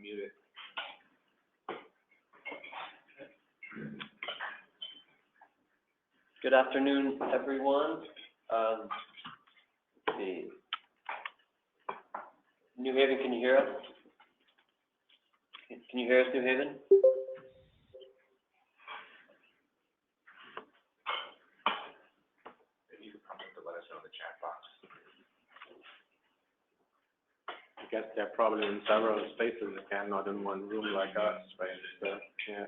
Mute it. Good afternoon, everyone. Let's see. New Haven, can you hear us? Can you hear us, New Haven? Maybe you could prompt them to let us know in the chat box. I guess they're probably in several spaces again, not in one room like us, but yeah.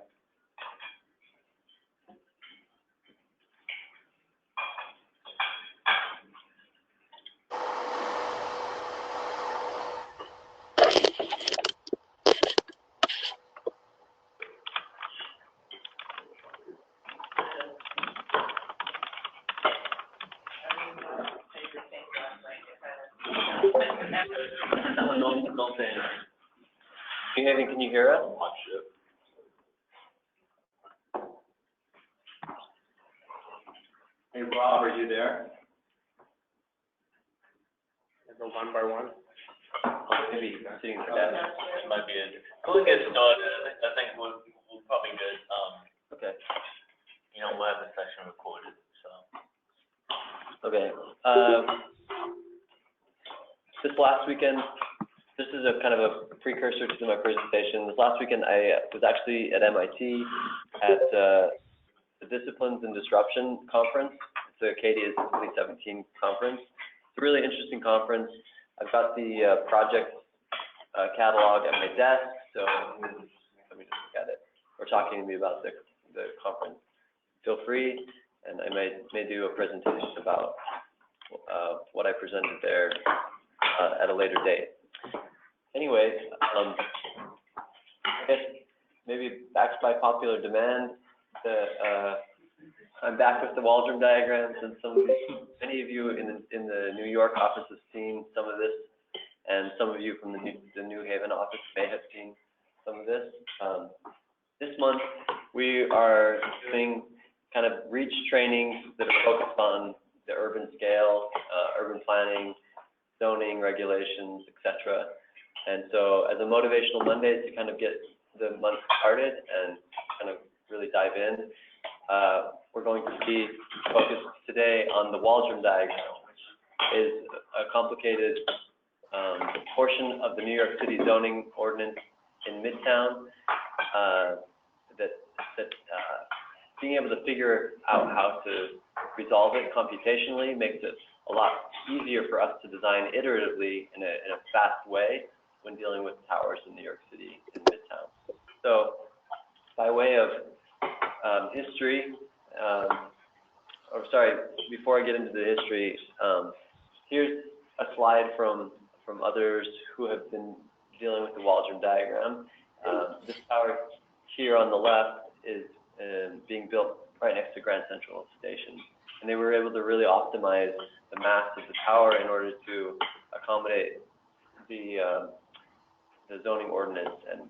Don't say anything. New Haven, can you hear us? Hey Rob, are you there? Go one by one. Maybe sitting for that. It might be it. We'll get started. I think we'll probably get, Okay. we'll have the session recorded, so. Okay. This last weekend, this is a kind of a precursor to my presentation. This last weekend, I was actually at MIT at the Disciplines and Disruption Conference. It's the Acadia's 2017 conference. It's a really interesting conference. I've got the project catalog at my desk, so let me just look at it. Or talking to me about the conference. Feel free, and I may do a presentation about what I presented there at a later date. Anyway, I guess maybe backed by popular demand, I'm back with the Waldram diagrams, and many of you in the New York office have seen some of this, and some of you from the New Haven office may have seen some of this. This month, we are doing kind of reach trainings that are focused on the urban scale, urban planning, zoning, regulations, etc. And so as a motivational Monday to kind of get the month started and kind of really dive in, we're going to be focused today on the Waldram diagram, which is a complicated portion of the New York City zoning ordinance in Midtown that being able to figure out how to resolve it computationally makes it a lot easier for us to design iteratively in a fast way when dealing with towers in New York City and Midtown. So, by way of history, before I get into the history, here's a slide from others who have been dealing with the Waldram diagram. This tower here on the left is being built right next to Grand Central Station, and they were able to really optimize the mass of the tower in order to accommodate the zoning ordinance and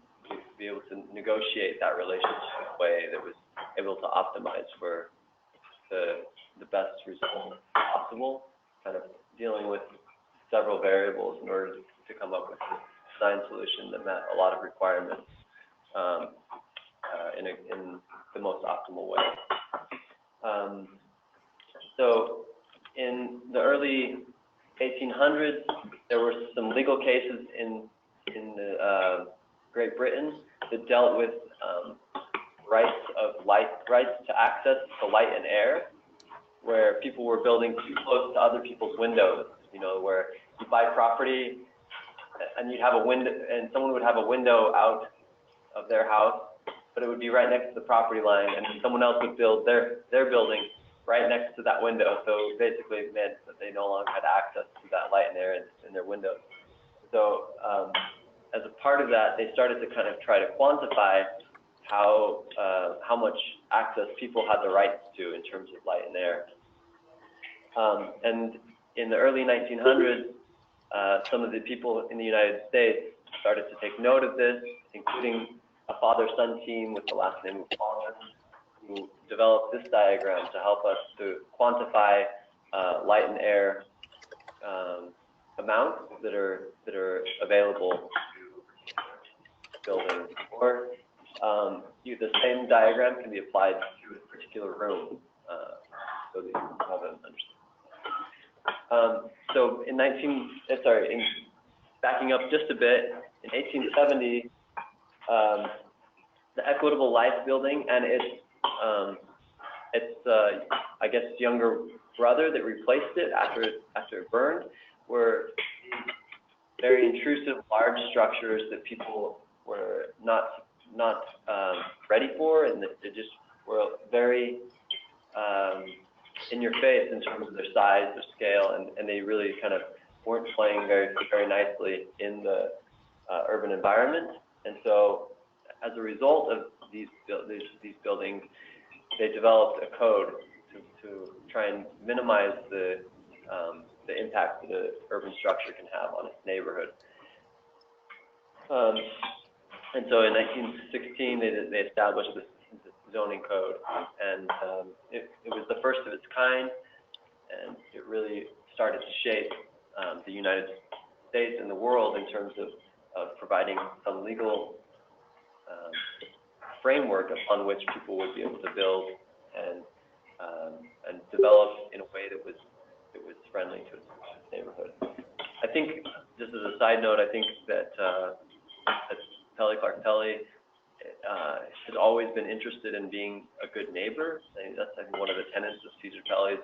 be able to negotiate that relationship in a way that was able to optimize for the best result possible, kind of dealing with several variables in order to come up with a design solution that met a lot of requirements in the most optimal way. So in the early 1800s, there were some legal cases in Great Britain that dealt with rights to access to light and air, where people were building too close to other people's windows. Where you buy property and you'd have a window, and someone would have a window out of their house, but it would be right next to the property line, and someone else would build their building right next to that window. So basically it meant that they no longer had access to that light and air in their windows. So as a part of that, they started to kind of try to quantify how much access people had the rights to in terms of light and air. And in the early 1900s, some of the people in the United States started to take note of this, including a father-son team with the last name of Aldrin, who developed this diagram to help us to quantify light and air amounts that are available building, or the same diagram can be applied to a particular room, so that you have an understanding. So backing up just a bit, in 1870, the Equitable Life building and its I guess younger brother that replaced it after it burned were very intrusive, large structures that people were not ready for, and that they just were very in your face in terms of their size, their scale, and they really kind of weren't playing very nicely in the urban environment. And so, as a result of these buildings, they developed a code to try and minimize the impact that the urban structure can have on its neighborhood. And so in 1916, they established this zoning code, and it was the first of its kind, and it really started to shape the United States and the world in terms of providing some legal framework upon which people would be able to build and develop in a way that was friendly to its neighborhood. I think, just as a side note, I think that Pelli Clarke Pelli has always been interested in being a good neighbor. I mean, that's one of the tenets of Cesar Pelli's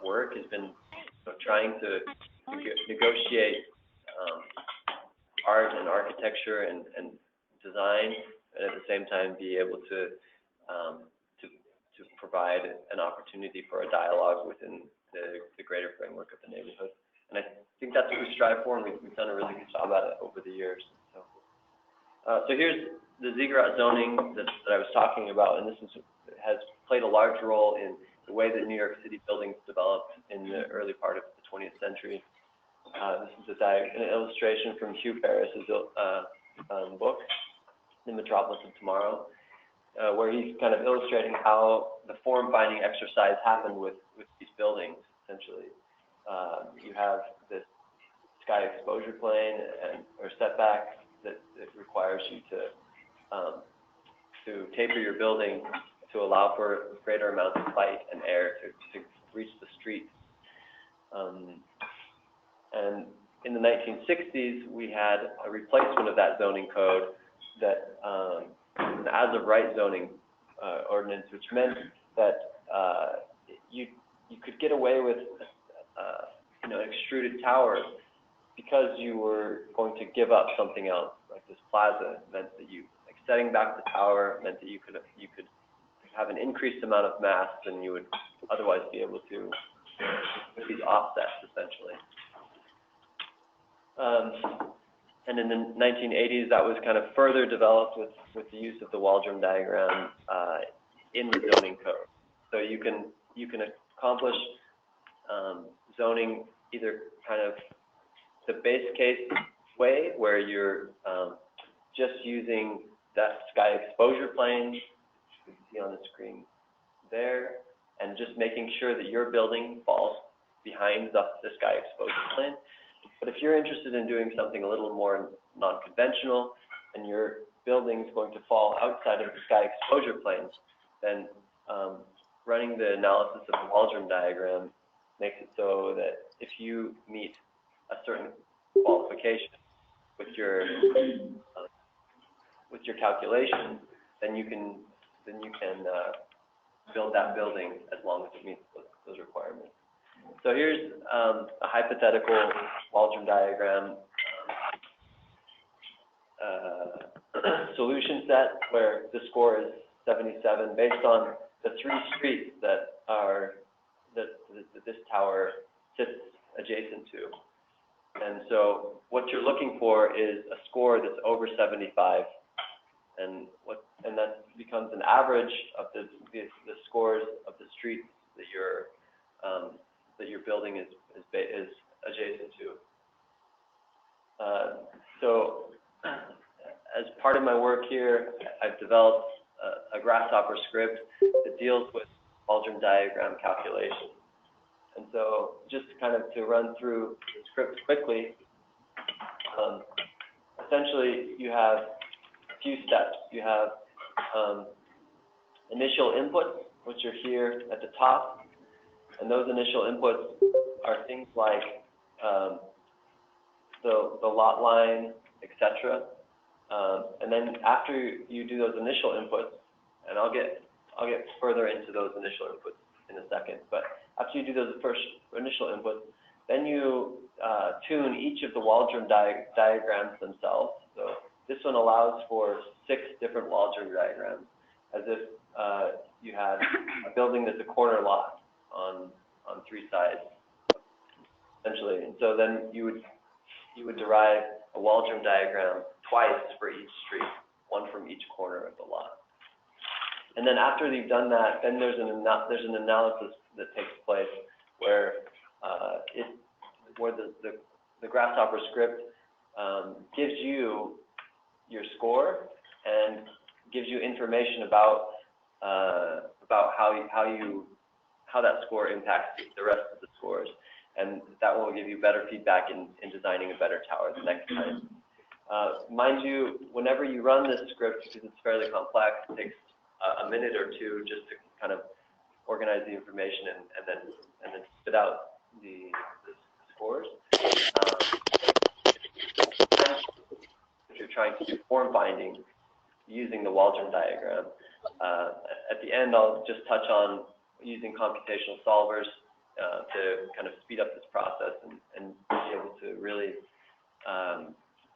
work, has been trying to negotiate art and architecture and design, and at the same time be able to provide an opportunity for a dialogue within the greater framework of the neighborhood. And I think that's what we strive for, and we've done a really good job at it over the years. So here's the Ziggurat Zoning that I was talking about, and this has played a large role in the way that New York City buildings developed in the early part of the 20th century. This is an illustration from Hugh Ferris's book, The Metropolis of Tomorrow, where he's kind of illustrating how the form-finding exercise happened with these buildings, essentially. You have this sky exposure plane or setback that requires you to taper your building to allow for greater amounts of light and air to reach the street. And in the 1960s, we had a replacement of that zoning code, that an as-of-right zoning ordinance, which meant that you could get away with an extruded tower because you were going to give up something else. Like this plaza meant that setting back the tower meant that you could have an increased amount of mass than you would otherwise be able to with these offsets, essentially. And in the 1980s, that was kind of further developed with the use of the Waldram Diagram in the zoning code. So you can accomplish zoning either kind of the base case way, where you're just using that sky exposure plane you can see on the screen there, and just making sure that your building falls behind the sky exposure plane. But if you're interested in doing something a little more non-conventional, and your building is going to fall outside of the sky exposure plane, then running the analysis of the Waldram diagram makes it so that if you meet a certain qualification with your calculation, then you can build that building as long as it meets those requirements. So here's a hypothetical Waldram diagram solution set where the score is 77 based on the three streets that this tower sits adjacent to. And so what you're looking for is a score that's over 75, and that becomes an average of the scores of the streets that your building is adjacent to. So as part of my work here, I've developed a Grasshopper script that deals with Waldram diagram calculation. And so just kind of to run through the script quickly, essentially you have few steps. You have initial inputs, which are here at the top, and those initial inputs are things like the lot line, etc. And then after you do those initial inputs, and I'll get further into those initial inputs in a second, but after you do those first initial inputs, then you tune each of the Waldram diagrams themselves. So this one allows for 6 different Waldram diagrams, as if you had a building that's a corner lot on 3 sides, essentially. And so then you would derive a Waldram diagram twice for each street, one from each corner of the lot. And then after you've done that, then there's an analysis that takes place where the Grasshopper script gives you your score and gives you information about how that score impacts the rest of the scores, and that will give you better feedback in designing a better tower the next time. Mind you, whenever you run this script, because it's fairly complex, it takes a minute or two just to kind of organize the information and then spit out the scores. If you're trying to do form binding using the Waldram diagram, at the end I'll just touch on using computational solvers to kind of speed up this process and be able to really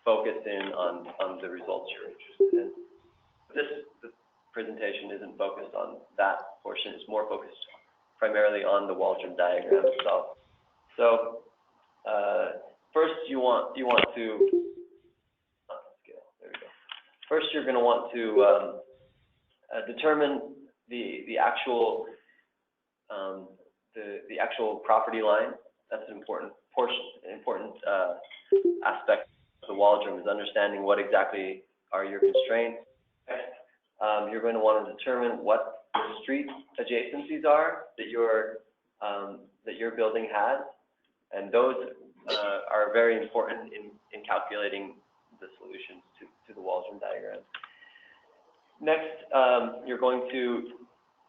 focus in on the results you're interested in. This presentation isn't focused on that portion. It's more focused primarily on the Waldram diagram itself. So first you want to scale. There we go. First you're going to want to determine the actual property line. That's an important aspect of the Waldram, is understanding what exactly are your constraints. You're going to want to determine what the street adjacencies are that your building has, and those are very important in calculating the solutions to the Waldram diagram. Next, you're going to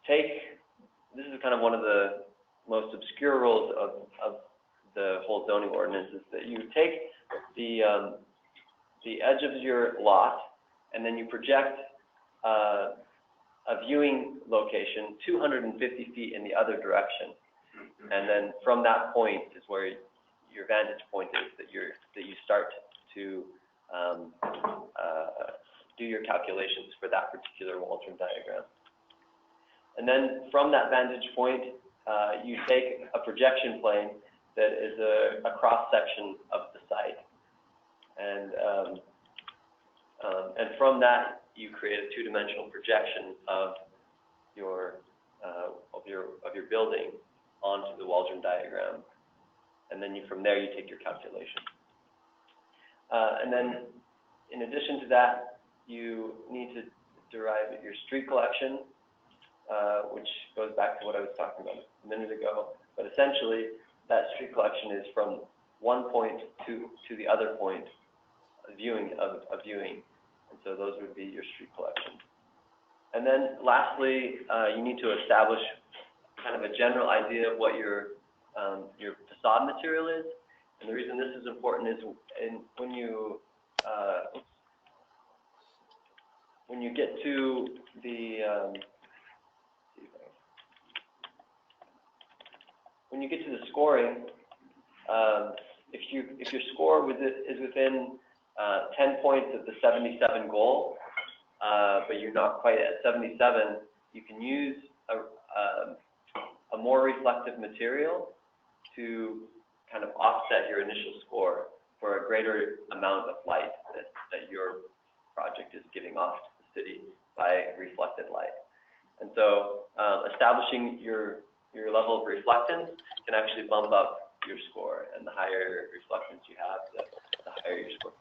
take, this is kind of one of the most obscure rules of the whole zoning ordinance, is that you take the edge of your lot and then you project a viewing location 250 feet in the other direction, and then from that point is where your vantage point is that you start to do your calculations for that particular Waldram diagram. And then from that vantage point, you take a projection plane that is a cross section of the site, and from that you create a 2-dimensional projection of your building onto the Waldram diagram, and then from there you take your calculation. And then in addition to that, you need to derive your street collection, which goes back to what I was talking about a minute ago. But essentially, that street collection is from one point to the other point, a viewing. And so those would be your street collection. And then lastly, you need to establish kind of a general idea of what your facade material is. And the reason this is important is when you get to the scoring, if your score is within 10 points of the 77 goal, but you're not quite at 77, you can use a more reflective material to kind of offset your initial score for a greater amount of light that your project is giving off to the city by reflected light. And so establishing your level of reflectance can actually bump up your score, and the higher reflectance you have, the higher your score.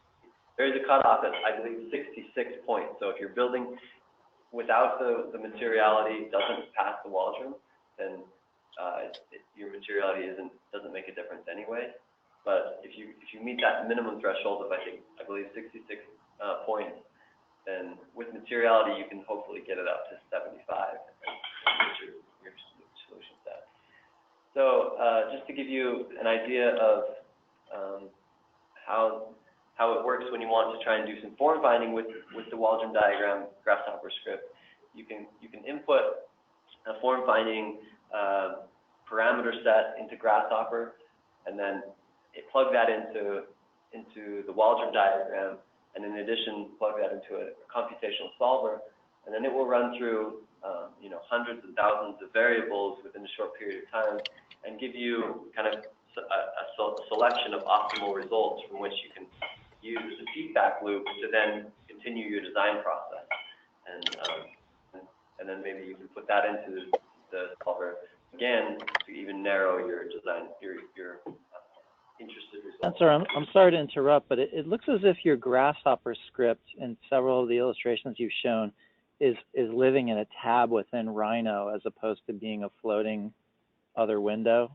There is a cutoff at, I believe, 66 points. So if your building without the materiality doesn't pass the Waldram, then your materiality doesn't make a difference anyway. But if you meet that minimum threshold of I believe 66 points, then with materiality, you can hopefully get it up to 75 and your solution set. So just to give you an idea of how it works when you want to try and do some form finding with the Waldram Diagram Grasshopper script, you can input a form finding parameter set into Grasshopper, and then plug that into the Waldram diagram, and in addition plug that into a computational solver, and then it will run through hundreds and thousands of variables within a short period of time, and give you kind of a selection of optimal results from which you can use as a feedback loop to then continue your design process, and then maybe you can put that into the solver again to even narrow your design, your interested results. Spencer, I'm sorry to interrupt, but it looks as if your Grasshopper script in several of the illustrations you've shown is living in a tab within Rhino as opposed to being a floating other window.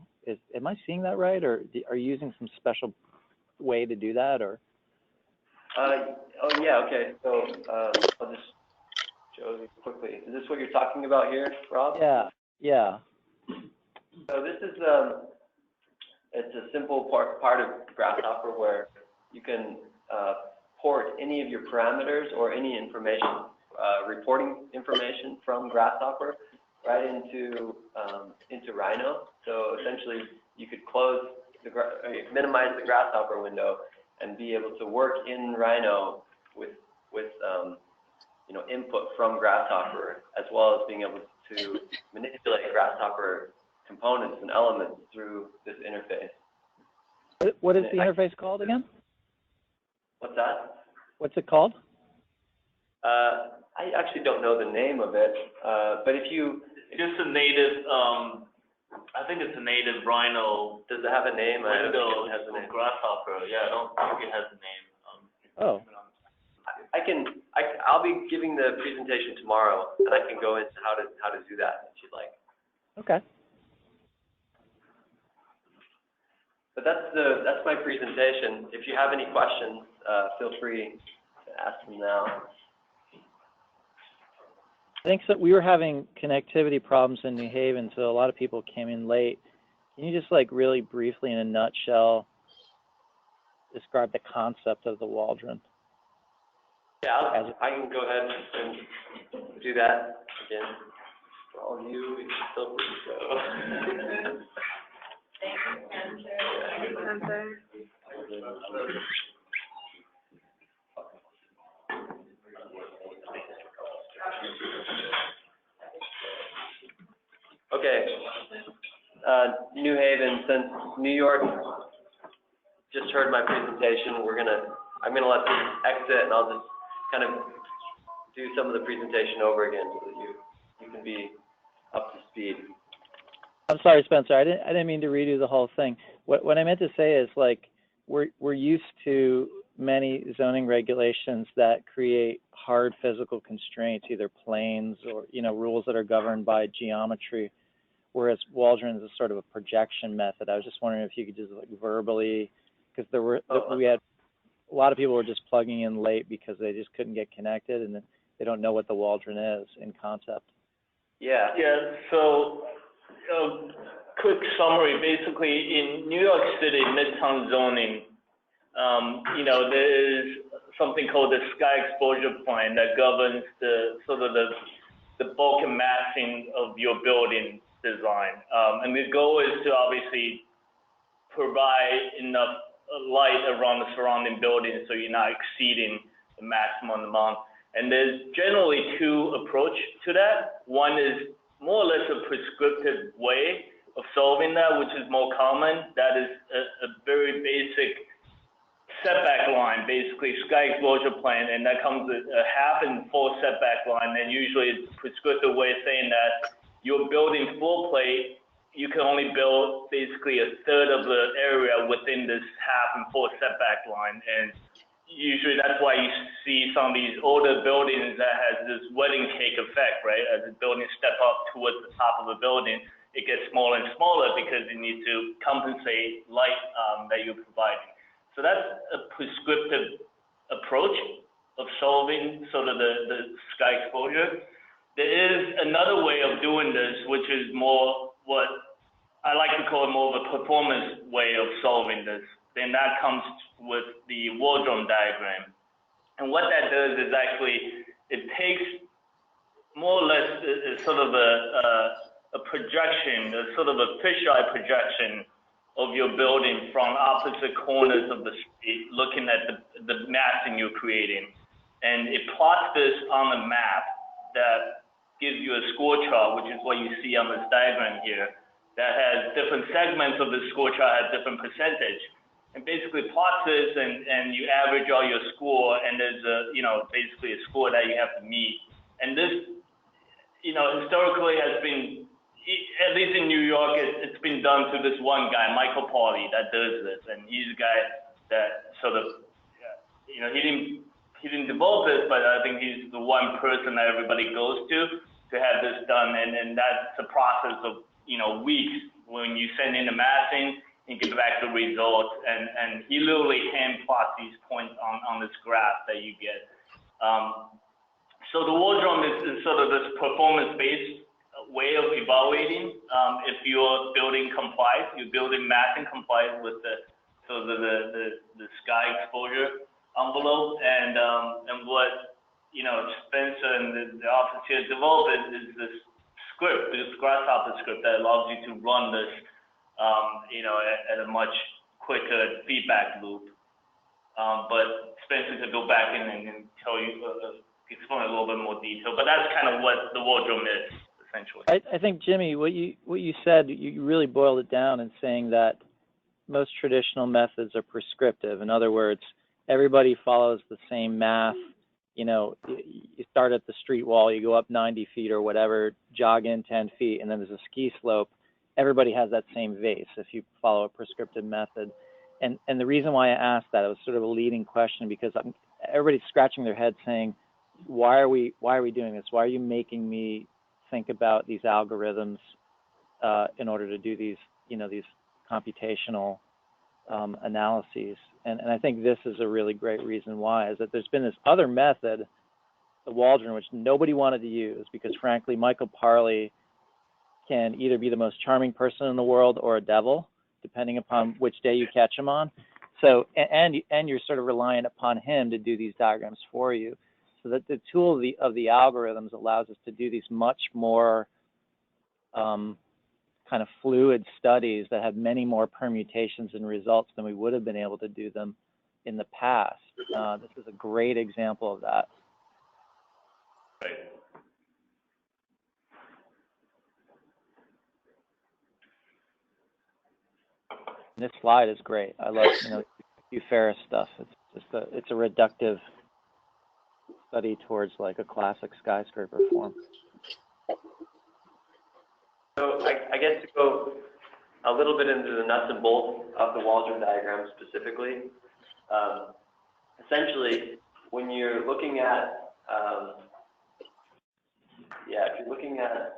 Am I seeing that right, or are you using some special way to do that, or? Oh yeah, okay. So I'll just show you quickly. Is this what you're talking about here, Rob? Yeah. Yeah. So this is it's a simple part of Grasshopper where you can port any of your parameters or any information, reporting information from Grasshopper right into Rhino. So essentially, you could minimize the Grasshopper window and be able to work in Rhino with input from Grasshopper, as well as being able to manipulate Grasshopper components and elements through this interface. What is the interface called again? What's that? What's it called? I actually don't know the name of it, but if you... Just a native, I think it's a native Rhino. Does it have a name? I don't think it has a name. Grasshopper, yeah, I don't think it has a name. Oh. I'll be giving the presentation tomorrow, and I can go into how to do that if you'd like. Okay. But that's my presentation. If you have any questions, feel free to ask them now. I think so. We were having connectivity problems in New Haven, so a lot of people came in late. Can you just really briefly, in a nutshell, describe the concept of the Waldron? Yeah, I can go ahead and do that again. For all of you, feel free to go. Thank you, Spencer. Okay, New Haven, since New York just heard my presentation, I'm gonna let them exit, and I'll just kind of do some of the presentation over again so that you can be up to speed. I'm sorry, Spencer. I didn't mean to redo the whole thing. What I meant to say is we're used to many zoning regulations that create hard physical constraints, either planes or rules that are governed by geometry, whereas Waldron is a sort of a projection method. I was just wondering if you could just verbally, because we had a lot of people were just plugging in late because they just couldn't get connected and they don't know what the Waldron is in concept. Yeah. Yeah, so quick summary, basically in New York City, Midtown zoning, there is something called the sky exposure plan that governs the bulk and massing of your building design. And the goal is to obviously provide enough light around the surrounding buildings so you're not exceeding the maximum amount. And there's generally two approaches to that. One is more or less a prescriptive way of solving that, which is more common. That is a very basic setback line, basically sky exposure plan, and that comes with a half and full setback line. And usually it's a prescriptive way of saying that your building floor plate, you can only build basically a third of the area within this half and full setback line. And usually that's why you see some of these older buildings that has this wedding cake effect, right? As the buildings step up towards the top of the building, it gets smaller and smaller because you need to compensate light that you're providing. So that's a prescriptive approach. of solving sort of the sky exposure. There is another way of doing this, which is more what I like to call it more of a performance way of solving this. Then that comes with the Waldram diagram. And what that does is actually, it takes more or less sort of a projection, a sort of a fisheye projection of your building from opposite corners of the street, looking at the massing you're creating. And it plots this on a map that gives you a score chart, which is what you see on this diagram here, that has different segments of the score chart has different percentage. And basically plots this and you average all your score, and there's basically a score that you have to meet. And this, historically has been, at least in New York, it's been done through this one guy, Michael Pelli, that does this. And he's a guy that sort of, he didn't develop this, but I think he's the one person that everybody goes to have this done. And that's a process of, weeks when you send in the massing, you get back the results, and he literally hand plots these points on this graph that you get. So the Waldram is sort of this performance-based way of evaluating if your building complies, your building massing complies with the sky exposure envelope, and what Spencer and the office here developed is this script, this Grasshopper script that allows you to run this at a much quicker feedback loop. But Spencer could go back in and tell you, explain a little bit more detail. But that's kind of what the Waldram is, essentially. I think, Jimmy, what you said, you really boiled it down in saying that most traditional methods are prescriptive. In other words, everybody follows the same math. You start at the street wall, you go up 90 feet or whatever, jog in 10 feet, and then there's a ski slope. Everybody has that same vase if you follow a prescriptive method. And the reason why I asked that, it was sort of a leading question, because everybody's scratching their head saying, why are we doing this? Why are you making me think about these algorithms in order to do these computational analyses? And I think this is a really great reason why, is that there's been this other method, the Waldram, which nobody wanted to use because, frankly, Michael Pelli can either be the most charming person in the world or a devil, depending upon which day you catch him on. So, and you're sort of reliant upon him to do these diagrams for you. So that the tool of the algorithms allows us to do these much more kind of fluid studies that have many more permutations and results than we would have been able to do them in the past. This is a great example of that. Right. This slide is great. I love, Hugh Ferris stuff. It's a reductive study towards like a classic skyscraper form. So I guess to go a little bit into the nuts and bolts of the Waldram diagram specifically, essentially when you're looking at, if you're looking at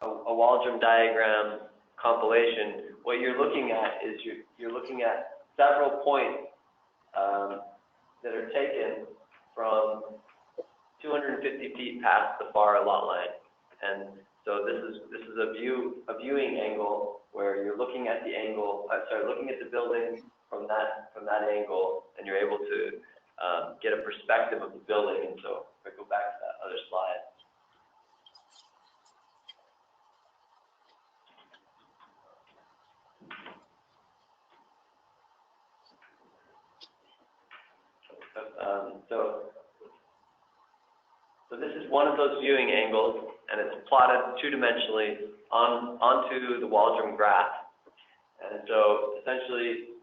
a Waldram diagram compilation, what you're looking at is you're looking at several points that are taken from 250 feet past the far lot line. And so this is a viewing angle where you're looking at the angle, looking at the building from that angle, and you're able to get a perspective of the building. And so if I go back to that other slide. So this is one of those viewing angles, and it's plotted two-dimensionally onto the Waldram graph. And so essentially,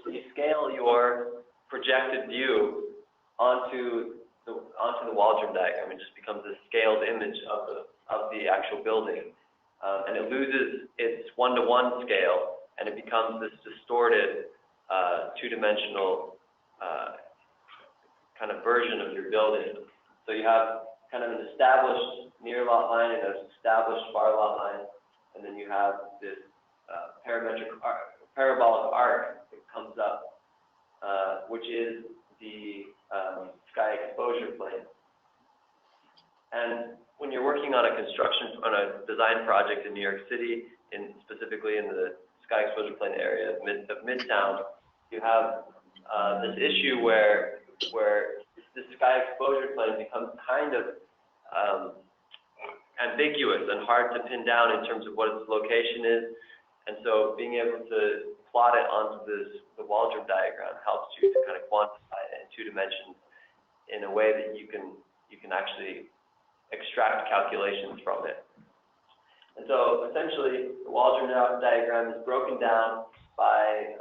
you scale your projected view onto the Waldram diagram. It just becomes a scaled image of the actual building, and it loses its one-to-one scale, and it becomes this distorted two-dimensional kind of version of your building. So you have kind of an established near lot line and an established far lot line, and then you have this parabolic arc that comes up, which is the sky exposure plane. And when you're working on a design project in New York City, specifically in the sky exposure plane area of Midtown, you have this issue where the sky exposure plane becomes kind of ambiguous and hard to pin down in terms of what its location is. And so being able to plot it onto the Waldram diagram helps you to kind of quantify it in 2 dimensions in a way that you can actually extract calculations from it. And so essentially the Waldram diagram is broken down by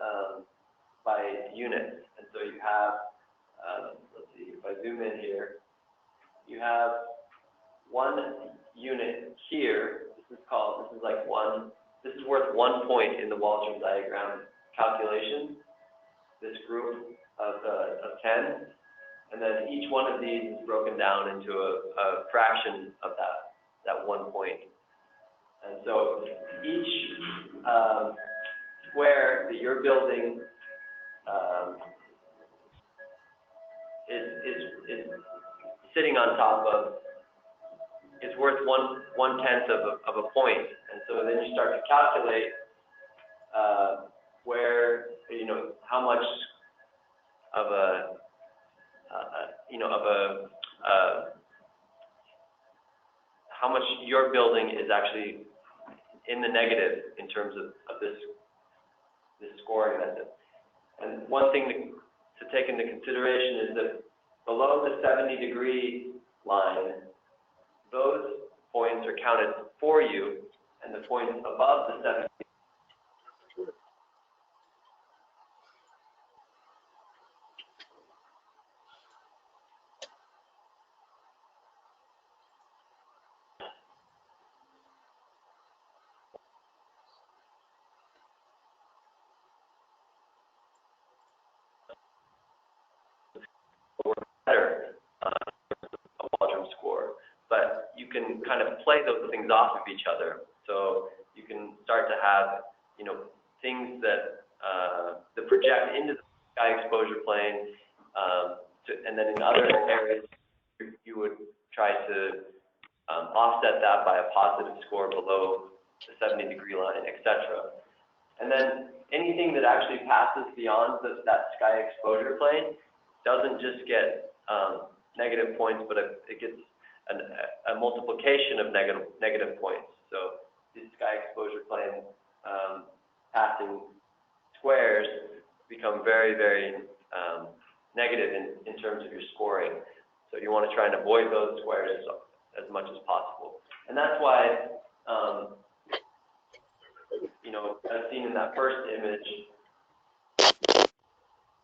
units. And so you have, let's see, if I zoom in here, you have one unit here. This is worth 1 point in the Waldram diagram calculation, this group of 10. And then each one of these is broken down into a fraction of that 1 point. And so each square that you're building is sitting on top of is worth one tenth of a point. And so then you start to calculate where, how much of how much your building is actually in the negative in terms of this scoring method. And one thing to take into consideration is that below the 70-degree line, those points are counted for you, and the points above the 70 better a Waldram score, but you can kind of play those things off of each other. So you can start to have, things that project into the sky exposure plane, and then in other areas you would try to offset that by a positive score below the 70-degree line, etc. And then anything that actually passes beyond that sky exposure plane doesn't just get negative points, but it gets a multiplication of negative points. So these sky exposure plane passing squares become very, very negative in terms of your scoring. So you want to try and avoid those squares as much as possible. And that's why, as seen in that first image,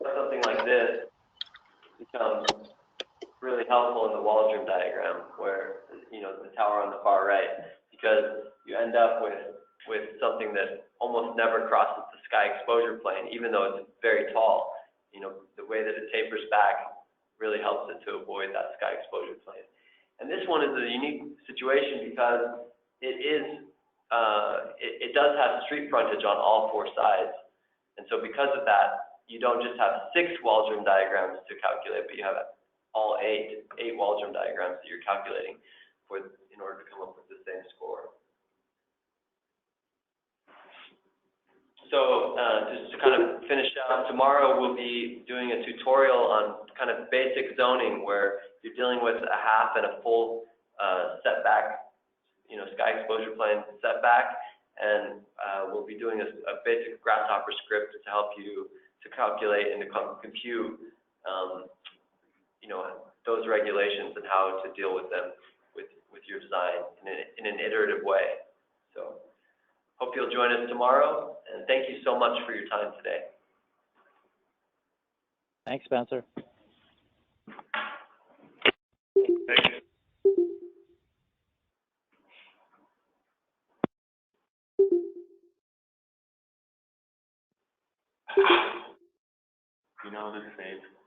something like this becomes really helpful in the Waldram diagram, where, the tower on the far right, because you end up with something that almost never crosses the sky exposure plane, even though it's very tall. The way that it tapers back really helps it to avoid that sky exposure plane. And this one is a unique situation because it does have street frontage on all 4 sides. And so because of that, you don't just have 6 Waldram diagrams to calculate, but you have all 8 Waldram diagrams that you're calculating in order to come up with the same score. So just to kind of finish out, tomorrow we'll be doing a tutorial on kind of basic zoning where you're dealing with a half and a full setback, sky exposure plane setback, and we'll be doing a basic Grasshopper script to help you to calculate and to compute, those regulations and how to deal with them with your design in an iterative way. So hope you'll join us tomorrow, and thank you so much for your time today. Thanks, Spencer. Thank you. this phase.